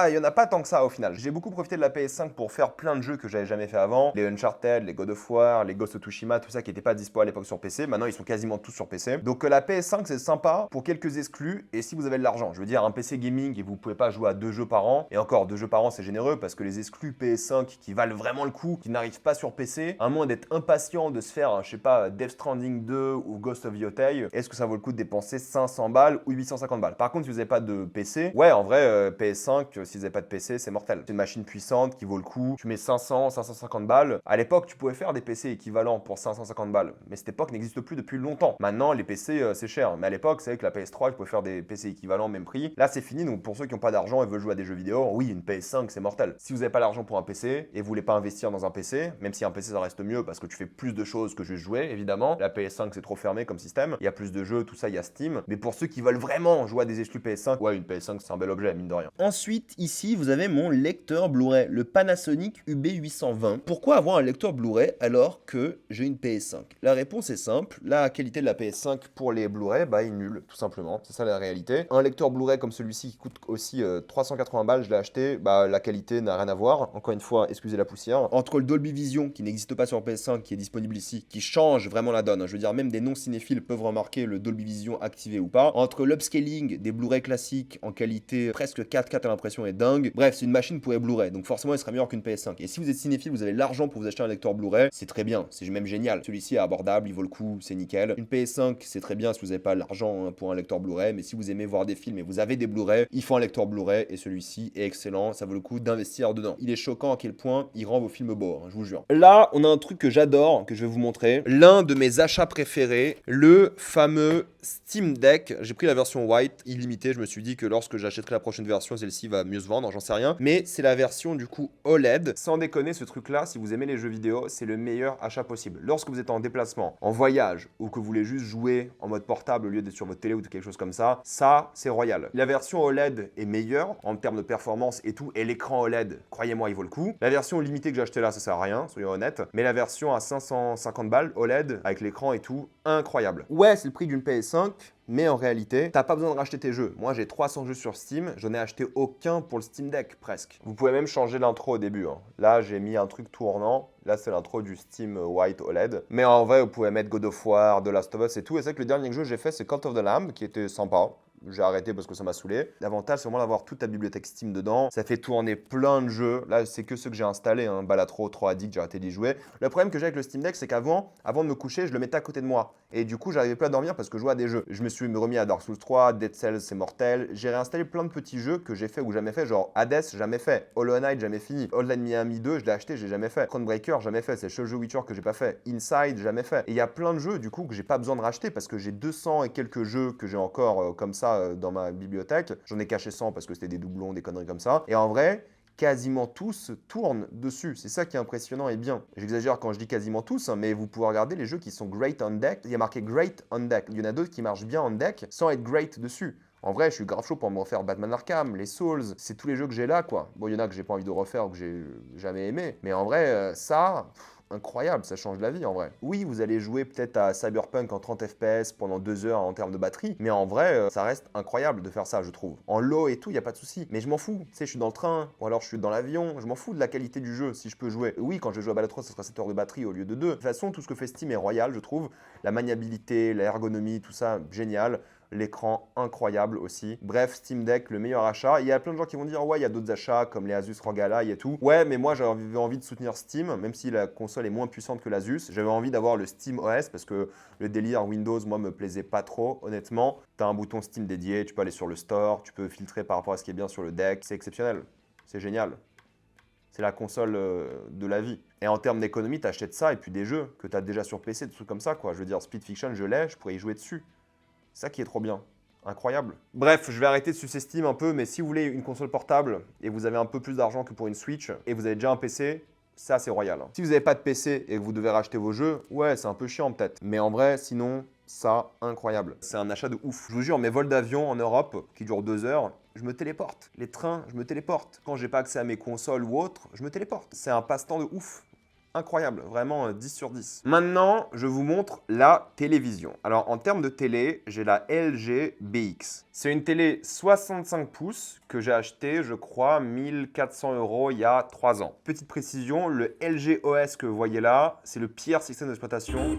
il y en a pas tant que ça au final. J'ai beaucoup profité de la PS5 pour faire plein de jeux que j'avais jamais fait avant, les Uncharted, les God of War, les Ghost of Tsushima, tout ça qui était pas dispo à l'époque sur PC, maintenant ils sont quasiment tous sur PC. Donc la PS5 c'est sympa pour quelques exclus et si vous avez de l'argent, je veux dire un PC gaming et vous pouvez pas jouer à 2 jeux par an et encore 2 jeux par an c'est généreux parce que les exclus PS5 qui valent vraiment le coup, qui n'arrivent pas sur PC, à moins d'être impatient de se faire, je sais pas, Death Stranding 2 ou Ghost of Yotei, est-ce que ça vaut le coup de dépenser 500 balles ou 850 balles? Par contre, si vous n'avez pas de PC, ouais, en vrai, PS5, si vous n'avez pas de PC, c'est mortel. C'est une machine puissante qui vaut le coup. Tu mets 500, 550 balles. À l'époque, tu pouvais faire des PC équivalents pour 550 balles, mais cette époque n'existe plus depuis longtemps. Maintenant, les PC, c'est cher, mais à l'époque, c'est vrai que la PS3, tu pouvais faire des PC équivalents, même prix. Là, c'est fini, donc pour ceux qui n'ont pas d'argent et veulent jouer à des jeux vidéo, oui, une PS5, PS5, c'est mortel. Si vous n'avez pas l'argent pour un PC et vous voulez pas investir dans un PC, même si un PC ça reste mieux parce que tu fais plus de choses que juste jouer, évidemment. La PS5 c'est trop fermé comme système. Il y a plus de jeux, tout ça, il y a Steam. Mais pour ceux qui veulent vraiment jouer à des exclus PS5, ouais, une PS5 c'est un bel objet, mine de rien. Ensuite, ici, vous avez mon lecteur Blu-ray, le Panasonic UB820. Pourquoi avoir un lecteur Blu-ray alors que j'ai une PS5? La réponse est simple, la qualité de la PS5 Pour les Blu-ray, bah, est nul, tout simplement. C'est ça la réalité. Un lecteur Blu-ray comme celui-ci qui coûte aussi 380 balles, je l'ai acheté, bah, la qualité n'a rien à voir. Encore une fois, excusez la poussière. entre le Dolby Vision qui n'existe pas sur PS5, qui est disponible ici, qui change vraiment la donne. Je veux dire, même des non-cinéphiles peuvent remarquer le Dolby Vision activé ou pas. Entre l'upscaling des Blu-ray classiques en qualité presque 4K à l'impression est dingue. Bref, c'est une machine pour les Blu-ray, donc forcément, elle sera meilleure qu'une PS5. Et si vous êtes cinéphile, vous avez l'argent pour vous acheter un lecteur Blu-ray, c'est très bien, c'est même génial. Celui-ci est abordable, il vaut le coup, c'est nickel. Une PS5, c'est très bien si vous n'avez pas l'argent pour un lecteur Blu-ray, mais si vous aimez voir des films et vous avez des Blu-ray, il faut un lecteur Blu-ray et celui-ci est excellent, ça vaut le coup d'investir dedans. Il est choquant à quel point il rend vos films beaux, hein, je vous jure. Là, on a un truc que j'adore, que je vais vous montrer. L'un de mes achats préférés, le fameux Steam Deck. J'ai pris la version white, illimitée. Je me suis dit que lorsque j'achèterai la prochaine version, celle-ci va mieux se vendre, j'en sais rien. Mais c'est la version du coup OLED. Sans déconner, ce truc-là, si vous aimez les jeux vidéo, c'est le meilleur achat possible. Lorsque vous êtes en déplacement, en voyage, ou que vous voulez juste jouer en mode portable au lieu d'être sur votre télé ou quelque chose comme ça, c'est royal. La version OLED est meilleure en termes de performance et tout, et l'écran OLED, croyez-moi, il vaut le coup. La version limitée que j'ai achetée là, ça sert à rien, soyons honnêtes. Mais la version à 550 balles OLED, avec l'écran et tout, incroyable. Ouais, c'est le prix d'une PS5, mais en réalité, t'as pas besoin de racheter tes jeux. Moi, j'ai 300 jeux sur Steam, j'en ai acheté aucun pour le Steam Deck, presque. Vous pouvez même changer l'intro au début, hein. Là, j'ai mis un truc tournant. Là, c'est l'intro du Steam White OLED. Mais en vrai, vous pouvez mettre God of War, The Last of Us et tout. Et c'est vrai que le dernier jeu que j'ai fait, c'est Cult of the Lamb, qui était sympa. J'ai arrêté parce que ça m'a saoulé. L'avantage, c'est vraiment d'avoir toute ta bibliothèque Steam dedans. Ça fait tourner plein de jeux. Là, c'est que ceux que j'ai installés, hein. Balatro, 3 Addict, j'ai arrêté d'y jouer. Le problème que j'ai avec le Steam Deck, c'est qu'avant de me coucher, je le mettais à côté de moi. Et du coup, j'arrivais plus à dormir parce que je jouais à des jeux. Je me suis remis à Dark Souls 3, Dead Cells, c'est mortel. J'ai réinstallé plein de petits jeux que j'ai fait ou jamais fait, genre Hades, jamais fait. Hollow Knight, jamais fini. Hotline Miami 2, je l'ai acheté, j'ai jamais fait. Thronebreaker, jamais fait. C'est le seul jeu Witcher que j'ai pas fait. Inside, jamais fait. Et il y a plein de jeux, du coup, que j'ai pas besoin de racheter parce que j'ai 200 et quelques jeux que j'ai encore comme ça dans ma bibliothèque. J'en ai caché 100 parce que c'était des doublons, des conneries comme ça. Et en vrai, quasiment tous tournent dessus. C'est ça qui est impressionnant et bien. J'exagère quand je dis quasiment tous, hein, mais vous pouvez regarder les jeux qui sont great on deck. Il y a marqué great on deck. Il y en a d'autres qui marchent bien on deck sans être great dessus. En vrai, je suis grave chaud pour me refaire Batman Arkham, les Souls, c'est tous les jeux que j'ai là, quoi. Bon, il y en a que j'ai pas envie de refaire ou que j'ai jamais aimé. Mais en vrai, ça... incroyable, ça change la vie en vrai. Oui, vous allez jouer peut-être à Cyberpunk en 30 FPS pendant 2 heures en termes de batterie, mais en vrai, ça reste incroyable de faire ça, je trouve. En low et tout, il n'y a pas de souci. Mais je m'en fous. Tu sais, je suis dans le train, ou alors je suis dans l'avion, je m'en fous de la qualité du jeu si je peux jouer. Oui, quand je joue à Balatro, ça sera 7 heures de batterie au lieu de 2. De toute façon, tout ce que fait Steam est royal, je trouve. La maniabilité, l'ergonomie, tout ça, génial. L'écran incroyable aussi. Bref, Steam Deck, le meilleur achat. Il y a plein de gens qui vont dire ouais, il y a d'autres achats comme les Asus ROG Ally et tout. Ouais, mais moi j'avais envie de soutenir Steam, même si la console est moins puissante que l'Asus. J'avais envie d'avoir le Steam OS parce que le délire Windows, moi, me plaisait pas trop, honnêtement. T'as un bouton Steam dédié, tu peux aller sur le store, tu peux filtrer par rapport à ce qui est bien sur le deck. C'est exceptionnel. C'est génial. C'est la console de la vie. Et en termes d'économie, t'achètes ça et puis des jeux que t'as déjà sur PC, des trucs comme ça, quoi. Je veux dire, Speed Fiction, je l'ai, je pourrais y jouer dessus. C'est ça qui est trop bien. Incroyable. Bref, je vais arrêter de sucer Steam un peu, mais si vous voulez une console portable et vous avez un peu plus d'argent que pour une Switch et vous avez déjà un PC, ça c'est royal. Si vous n'avez pas de PC et que vous devez racheter vos jeux, ouais, c'est un peu chiant peut-être. Mais en vrai, sinon, ça, incroyable. C'est un achat de ouf. Je vous jure, mes vols d'avion en Europe, qui durent 2 heures, je me téléporte. Les trains, je me téléporte. Quand j'ai pas accès à mes consoles ou autres, je me téléporte. C'est un passe-temps de ouf. Incroyable, vraiment 10 sur 10. Maintenant, je vous montre la télévision. Alors, en termes de télé, j'ai la LG BX. C'est une télé 65 pouces que j'ai acheté, je crois, 1400 € il y a 3 ans. Petite précision, le LG OS que vous voyez là, c'est le pire système d'exploitation.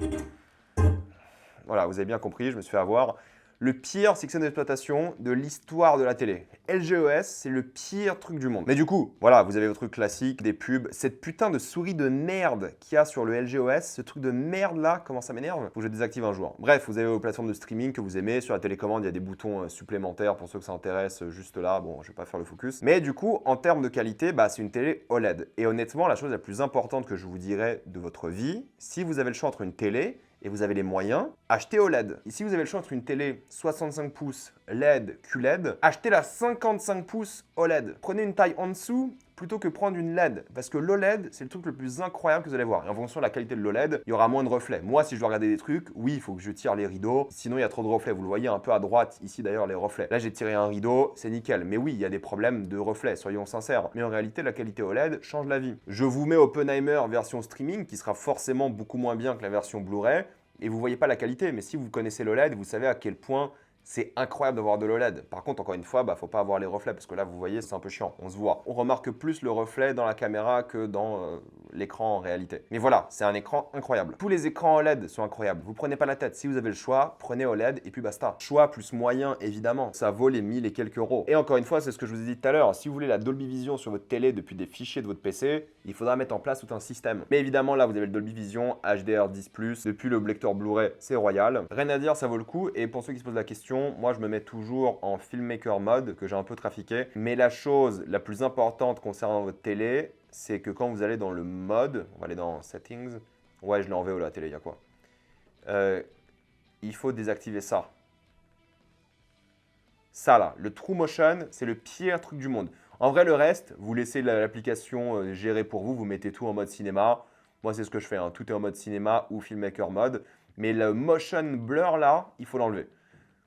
Voilà, vous avez bien compris, je me suis fait avoir. Le pire système d'exploitation de l'histoire de la télé. LGOS, c'est le pire truc du monde. Mais du coup, voilà, vous avez vos trucs classiques, des pubs. Cette putain de souris de merde qu'il y a sur le LGOS, ce truc de merde là, comment ça m'énerve? Faut que je désactive un jour. Bref, vous avez vos plateformes de streaming que vous aimez. Sur la télécommande, il y a des boutons supplémentaires pour ceux que ça intéresse juste là. Bon, je vais pas faire le focus. Mais du coup, en termes de qualité, bah, c'est une télé OLED. Et honnêtement, la chose la plus importante que je vous dirais de votre vie, si vous avez le choix entre une télé et vous avez les moyens, achetez OLED. Et si vous avez le choix entre une télé 65 pouces LED, QLED, achetez la 55 pouces OLED. Prenez une taille en dessous plutôt que prendre une LED. Parce que l'OLED, c'est le truc le plus incroyable que vous allez voir. Et en fonction de la qualité de l'OLED, il y aura moins de reflets. Moi, si je dois regarder des trucs, oui, il faut que je tire les rideaux. Sinon, il y a trop de reflets. Vous le voyez un peu à droite, ici d'ailleurs, les reflets. Là, j'ai tiré un rideau, c'est nickel. Mais oui, il y a des problèmes de reflets, soyons sincères. Mais en réalité, la qualité OLED change la vie. Je vous mets Oppenheimer version streaming, qui sera forcément beaucoup moins bien que la version Blu-ray. Et vous voyez pas la qualité. Mais si vous connaissez l'OLED, vous savez à quel point c'est incroyable d'avoir de l'OLED. Par contre, encore une fois, faut pas avoir les reflets parce que là, vous voyez, c'est un peu chiant. On se voit. On remarque plus le reflet dans la caméra que dans l'écran en réalité. Mais voilà, c'est un écran incroyable. Tous les écrans OLED sont incroyables. Vous prenez pas la tête. Si vous avez le choix, prenez OLED et puis basta. Choix plus moyen, évidemment. Ça vaut les 1000 et quelques euros. Et encore une fois, c'est ce que je vous ai dit tout à l'heure. Si vous voulez la Dolby Vision sur votre télé depuis des fichiers de votre PC, il faudra mettre en place tout un système. Mais évidemment, là, vous avez le Dolby Vision HDR10+. Depuis le lecteur Blu-ray, c'est royal. Rien à dire, ça vaut le coup. Et pour ceux qui se posent la question, moi je me mets toujours en filmmaker mode que j'ai un peu trafiqué. Mais la chose la plus importante concernant votre télé, c'est que quand vous allez dans le mode, on va aller dans settings. Ouais, je l'ai en VO la télé, il y a quoi il faut désactiver ça. Ça là, le True Motion, c'est le pire truc du monde. En vrai, le reste, vous laissez l'application gérer pour vous, vous mettez tout en mode cinéma. Moi, c'est ce que je fais, hein. Tout est en mode cinéma ou filmmaker mode. Mais le motion blur là, il faut l'enlever.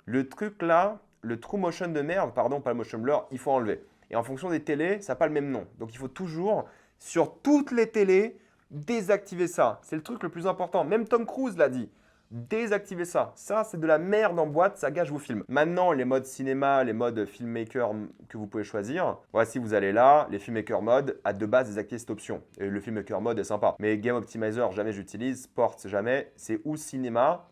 Le truc là, le True Motion de merde, pardon, pas le motion blur, il faut enlever. Et en fonction des télés, ça n'a pas le même nom. Donc il faut toujours, sur toutes les télés, désactiver ça. C'est le truc le plus important. Même Tom Cruise l'a dit. Désactivez ça. Ça, c'est de la merde en boîte, ça gâche vos films. Maintenant, les modes cinéma, les modes filmmaker que vous pouvez choisir. Voici, vous allez là, les filmmaker mode, à de base, désactivez cette option. Et le filmmaker mode est sympa. Mais Game Optimizer, jamais j'utilise. Sport, jamais. C'est ou cinéma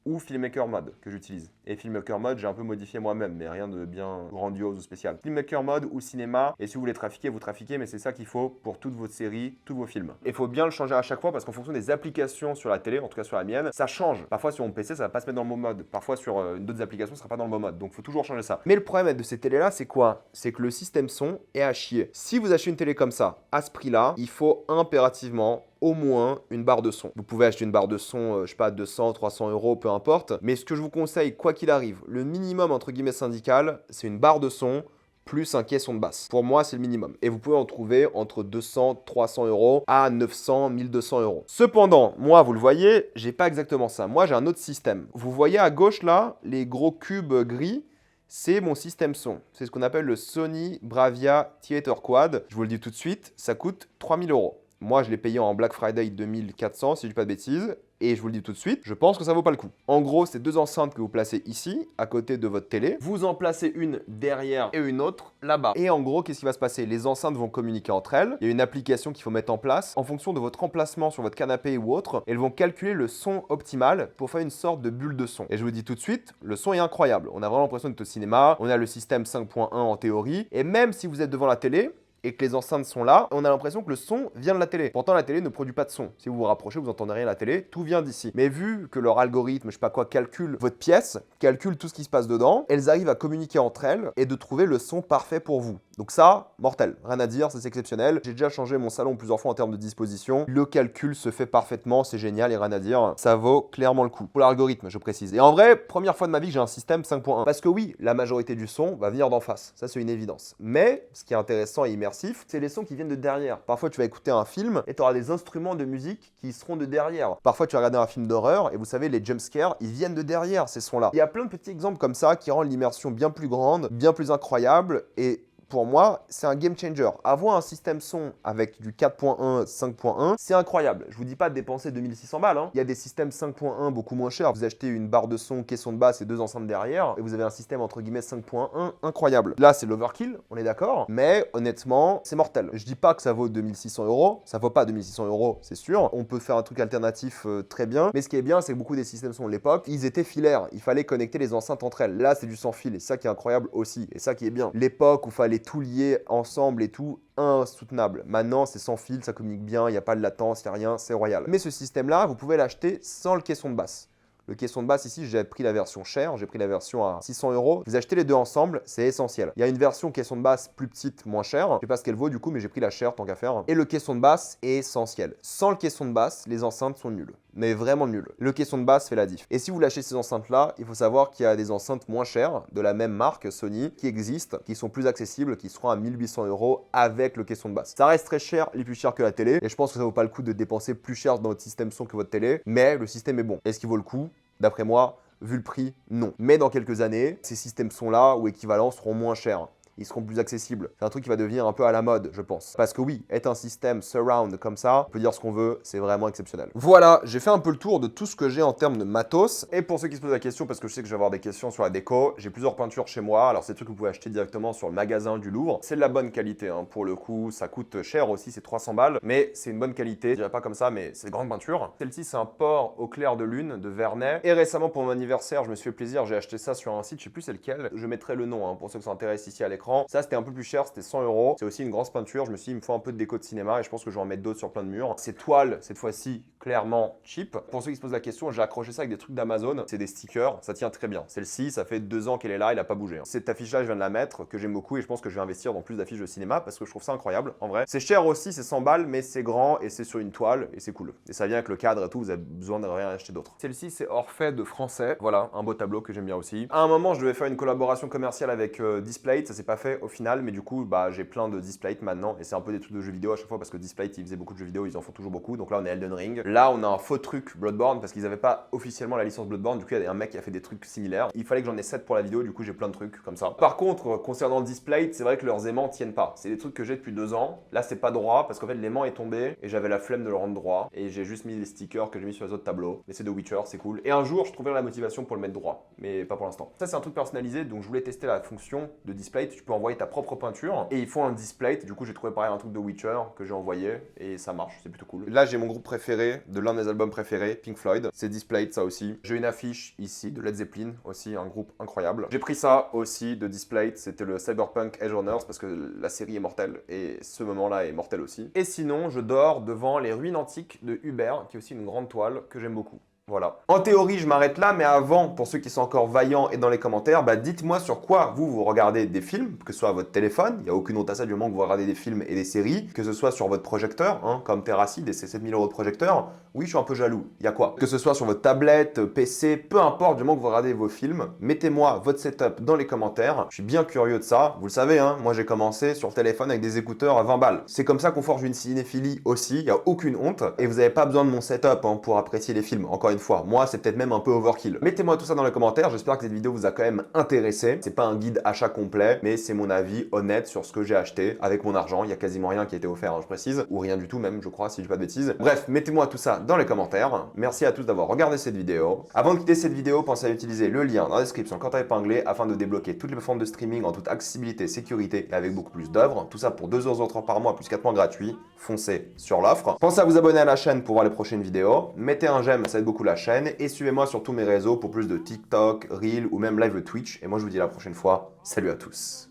ou filmmaker mode que j'utilise. Et filmmaker mode, j'ai un peu modifié moi-même, mais rien de bien grandiose ou spécial. Filmmaker mode ou cinéma, et si vous voulez trafiquer, vous trafiquez, mais c'est ça qu'il faut pour toutes vos séries, tous vos films. Et il faut bien le changer à chaque fois parce qu'en fonction des applications sur la télé, en tout cas sur la mienne, ça change. Parfois sur mon PC, ça va pas se mettre dans le bon mode. Parfois sur d'autres applications, ça sera pas dans le bon mode. Donc il faut toujours changer ça. Mais le problème de ces télés-là, c'est quoi? C'est que le système son est à chier. Si vous achetez une télé comme ça, à ce prix-là, il faut impérativement au moins une barre de son. Vous pouvez acheter une barre de son, je sais pas, 200, 300 euros, peu importe. Mais ce que je vous conseille, quoi qu'il arrive, le minimum entre guillemets syndical, c'est une barre de son plus un caisson de basse. Pour moi, c'est le minimum. Et vous pouvez en trouver entre 200, 300 euros à 900, 1200 euros. Cependant, moi, vous le voyez, j'ai pas exactement ça. Moi, j'ai un autre système. Vous voyez à gauche là, les gros cubes gris. C'est mon système son. C'est ce qu'on appelle le Sony Bravia Theater Quad. Je vous le dis tout de suite, ça coûte 3000 euros. Moi, je l'ai payé en Black Friday 2400, si je dis pas de bêtises. Et je vous le dis tout de suite, je pense que ça vaut pas le coup. En gros, c'est deux enceintes que vous placez ici, à côté de votre télé. Vous en placez une derrière et une autre là-bas. Et en gros, qu'est-ce qui va se passer? Les enceintes vont communiquer entre elles. Il y a une application qu'il faut mettre en place. En fonction de votre emplacement sur votre canapé ou autre, elles vont calculer le son optimal pour faire une sorte de bulle de son. Et je vous dis tout de suite, le son est incroyable. On a vraiment l'impression d'être au cinéma. On a le système 5.1 en théorie. Et même si vous êtes devant la télé, et que les enceintes sont là, on a l'impression que le son vient de la télé. Pourtant, la télé ne produit pas de son. Si vous vous rapprochez, vous n'entendez rien à la télé, tout vient d'ici. Mais vu que leur algorithme, je sais pas quoi, calcule votre pièce, calcule tout ce qui se passe dedans, elles arrivent à communiquer entre elles et de trouver le son parfait pour vous. Donc ça, mortel. Rien à dire, c'est exceptionnel. J'ai déjà changé mon salon plusieurs fois en termes de disposition. Le calcul se fait parfaitement, c'est génial et rien à dire. Ça vaut clairement le coup. Pour l'algorithme, je précise. Et en vrai, première fois de ma vie que j'ai un système 5.1. Parce que oui, la majorité du son va venir d'en face. Ça, c'est une évidence. Mais ce qui est intéressant et immersif, c'est les sons qui viennent de derrière. Parfois, tu vas écouter un film et tu auras des instruments de musique qui seront de derrière. Parfois, tu vas regarder un film d'horreur et vous savez, les jumpscares, ils viennent de derrière, ces sons-là. Il y a plein de petits exemples comme ça qui rendent l'immersion bien plus grande, bien plus incroyable et pour moi, c'est un game changer. Avoir un système son avec du 4.1, 5.1, c'est incroyable. Je vous dis pas de dépenser 2600 balles. Hein. Il y a des systèmes 5.1 beaucoup moins chers. Vous achetez une barre de son, caisson de basse et deux enceintes derrière, et vous avez un système entre guillemets 5.1 incroyable. Là, c'est l'overkill, on est d'accord, mais honnêtement, c'est mortel. Je dis pas que ça vaut 2600 euros. Ça vaut pas 2600 euros, c'est sûr. On peut faire un truc alternatif très bien. Mais ce qui est bien, c'est que beaucoup des systèmes son de l'époque, ils étaient filaires. Il fallait connecter les enceintes entre elles. Là, c'est du sans fil, et ça qui est incroyable aussi. Et ça qui est bien. L'époque où fallait tout lié ensemble et tout, insoutenable. Maintenant, c'est sans fil, ça communique bien, il n'y a pas de latence, il n'y a rien, c'est royal. Mais ce système-là, vous pouvez l'acheter sans le caisson de basse. Le caisson de basse, ici, j'ai pris la version chère, j'ai pris la version à 600 euros. Vous achetez les deux ensemble, c'est essentiel. Il y a une version caisson de basse plus petite, moins chère. Je sais pas ce qu'elle vaut du coup, mais j'ai pris la chère tant qu'à faire. Et le caisson de basse est essentiel. Sans le caisson de basse, les enceintes sont nulles. mais vraiment nul. Le caisson de basse fait la diff. Et si vous lâchez ces enceintes-là, il faut savoir qu'il y a des enceintes moins chères, de la même marque, Sony, qui existent, qui sont plus accessibles, qui seront à 1800 € avec le caisson de basse. Ça reste très cher, il est plus cher que la télé, et je pense que ça vaut pas le coup de dépenser plus cher dans votre système son que votre télé, mais le système est bon. Est-ce qu'il vaut le coup? D'après moi, vu le prix, non. Mais dans quelques années, ces systèmes son-là ou équivalents seront moins chers. Ils seront plus accessibles. C'est un truc qui va devenir un peu à la mode, je pense. Parce que oui, être un système surround comme ça, on peut dire ce qu'on veut, c'est vraiment exceptionnel. Voilà, j'ai fait un peu le tour de tout ce que j'ai en termes de matos. Et pour ceux qui se posent la question, parce que je sais que je vais avoir des questions sur la déco, j'ai plusieurs peintures chez moi. Alors c'est des trucs que vous pouvez acheter directement sur le magasin du Louvre. C'est de la bonne qualité, hein, pour le coup. Ça coûte cher aussi, c'est 300 balles. Mais c'est une bonne qualité. Je dirais pas comme ça, mais c'est de grande peinture. Celle-ci, c'est un port au clair de lune de Vernet. Et récemment, pour mon anniversaire, je me suis fait plaisir, j'ai acheté ça sur un site, je sais plus c'est lequel. Je mettrai le nom, hein, pour ceux qui s'intéressent ici à l'écran. Ça, c'était un peu plus cher, c'était 100 €. C'est aussi une grosse peinture. Je me suis dit, il me faut un peu de déco de cinéma et je pense que je vais en mettre d'autres sur plein de murs. Ces toiles, cette fois-ci, clairement cheap. Pour ceux qui se posent la question, j'ai accroché ça avec des trucs d'Amazon. C'est des stickers, ça tient très bien. Celle-ci, ça fait 2 ans qu'elle est là, il a pas bougé. Cette affiche-là, je viens de la mettre, que j'aime beaucoup et je pense que je vais investir dans plus d'affiches de cinéma parce que je trouve ça incroyable, en vrai. C'est cher aussi, c'est 100 balles, mais c'est grand et c'est sur une toile et c'est cool. Et ça vient avec le cadre et tout, vous avez besoin de rien acheter d'autre. Celle-ci, c'est Orphée de français. Voilà, un beau tableau que j'aime bien aussi. À un moment, je devais faire une collaboration commerciale avec Displate, ça s'est pas fait au final, mais du coup, bah, j'ai plein de Displate maintenant et c'est un peu des trucs de jeux vidéo à chaque fois parce que Displate, ils faisaient beaucoup de jeux vidéo, ils en font toujours beaucoup. Donc là, on est Elden Ring. Là, on a un faux truc Bloodborne parce qu'ils n'avaient pas officiellement la licence Bloodborne. Du coup, il y a un mec qui a fait des trucs similaires. Il fallait que j'en ai 7 pour la vidéo, du coup, j'ai plein de trucs comme ça. Par contre, concernant Displate, c'est vrai que leurs aimants tiennent pas. C'est des trucs que j'ai depuis 2 ans. Là, c'est pas droit parce qu'en fait, l'aimant est tombé et j'avais la flemme de le rendre droit. Et j'ai juste mis les stickers que j'ai mis sur les autres tableaux. Mais c'est de Witcher, c'est cool. Et un jour, je trouverai la motivation pour le mettre droit, mais pas pour l'instant. Ça, c'est un truc personnalisé, donc je voulais tester la fonction de Displate. Tu peux envoyer ta propre peinture et ils font un Displate. Du coup, j'ai trouvé pareil un truc de Witcher que j'ai envoyé et ça marche, c'est plutôt cool. Là, j'ai mon groupe préféré, de l'un de mes albums préférés, Pink Floyd. C'est Displate, ça aussi. J'ai une affiche ici de Led Zeppelin, aussi un groupe incroyable. J'ai pris ça aussi de Displate, c'était le Cyberpunk Edge Runners parce que la série est mortelle et ce moment-là est mortel aussi. Et sinon, je dors devant les ruines antiques de Hubert, qui est aussi une grande toile que j'aime beaucoup. Voilà. En théorie, je m'arrête là, mais avant, pour ceux qui sont encore vaillants et dans les commentaires, bah dites-moi sur quoi vous regardez des films, que ce soit à votre téléphone, il n'y a aucune honte à ça du moment que vous regardez des films et des séries, que ce soit sur votre projecteur, hein, comme Terracid et ses 7000 € de projecteur. Oui, je suis un peu jaloux. Il y a quoi? Que ce soit sur votre tablette, PC, peu importe du moment que vous regardez vos films, mettez-moi votre setup dans les commentaires. Je suis bien curieux de ça. Vous le savez, hein, moi j'ai commencé sur téléphone avec des écouteurs à 20 balles. C'est comme ça qu'on forge une cinéphilie aussi, il n'y a aucune honte. Et vous n'avez pas besoin de mon setup, hein, pour apprécier les films. Encore une fois, moi c'est peut-être même un peu overkill. Mettez-moi tout ça dans les commentaires, j'espère que cette vidéo vous a quand même intéressé. C'est pas un guide achat complet, mais c'est mon avis honnête sur ce que j'ai acheté avec mon argent. Il y a quasiment rien qui a été offert, hein, je précise, ou rien du tout même, je crois, si je dis pas de bêtises. Bref, mettez-moi tout ça dans les commentaires. Merci à tous d'avoir regardé cette vidéo. Avant de quitter cette vidéo, pensez à utiliser le lien dans la description quand épinglé afin de débloquer toutes les plateformes de streaming en toute accessibilité, sécurité et avec beaucoup plus d'œuvres. Tout ça pour 2,30 € par mois plus 4 mois gratuits. Foncez sur l'offre. Pensez à vous abonner à la chaîne pour voir les prochaines vidéos. Mettez un j'aime, ça aide beaucoup la chaîne. Et suivez-moi sur tous mes réseaux pour plus de TikTok, Reel ou même live Twitch. Et moi je vous dis à la prochaine fois. Salut à tous.